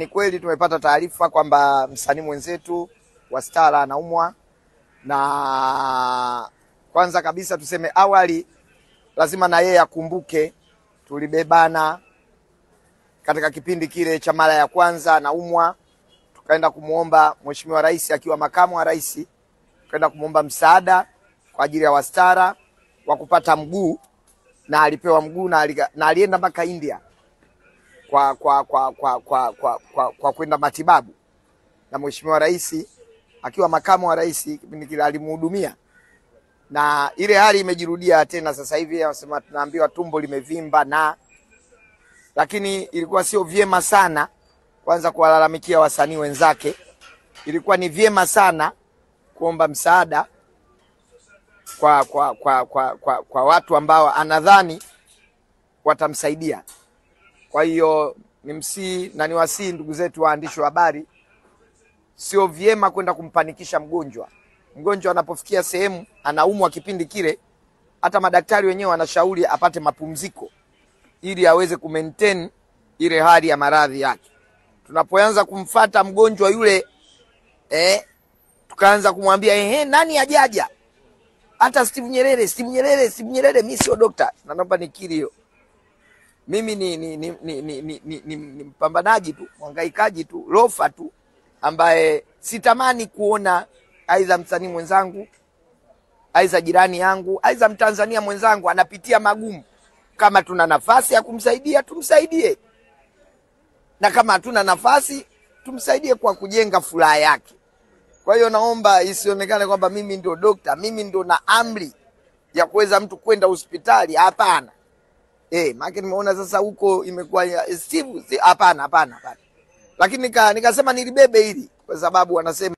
Ni kweli tumepata taarifa kwamba msanii mwenzetu wa Stara anaumwa, na kwanza kabisa tuseme awali lazima na yeye akumbuke tulibebana katika kipindi kile cha mara ya kwanza anaumwa, tukaenda kumuomba Mheshimiwa Rais akiwa makamu wa rais, tukaenda kumuomba msaada kwa ajili ya Wastara wa kupata mguu, na alipewa mguu na alienda mpaka India kwa kwenda matibabu, na Mheshimiwa Rais akiwa makamu wa rais kipindi kile alimhudumia, na ile hali imejirudia tena sasa hivi. Anasema tunaambiwa tumbo limevimba, lakini ilikuwa sio vyema sana kwanza kuwalalamikia wasanii wenzake. Ilikuwa ni vyema sana kuomba msaada kwa watu ambao anadhani watamsaidia. Kwa hiyo nimsii na niwasii ndugu zetu waandishi wa habari, sio vyema kwenda kumpanikisha mgonjwa. Mgonjwa anapofikia sehemu anaumwa kipindi kile, hata madaktari wenyewe wanashauri apate mapumziko ili aweze kumaintain ile hali ya maradhi yake. Tunapoanza kumfata mgonjwa yule tukaanza kumwambia nani ajaja, hata Steve Nyerere, mimi sio dokta. Na naomba nikiri hiyo, mimi ni mpambanaji tu, mhangaikaji tu, lofa tu, ambaye sitamani kuona aidha msanii mwenzangu, aidha jirani yangu, aidha Mtanzania mwenzangu anapitia magumu. Kama tuna nafasi ya kumsaidia tumsaidie, na kama hatuna nafasi tumsaidie kwa kujenga furaha yake. Kwa hiyo naomba isionekane kwamba mimi ndio dokta, mimi ndio na amri ya kuweza mtu kwenda hospitali. Hapana. Maana nimeona sasa huko imekuwa Steve, hapana. Lakini nikasema nilibebe hili kwa sababu wanasema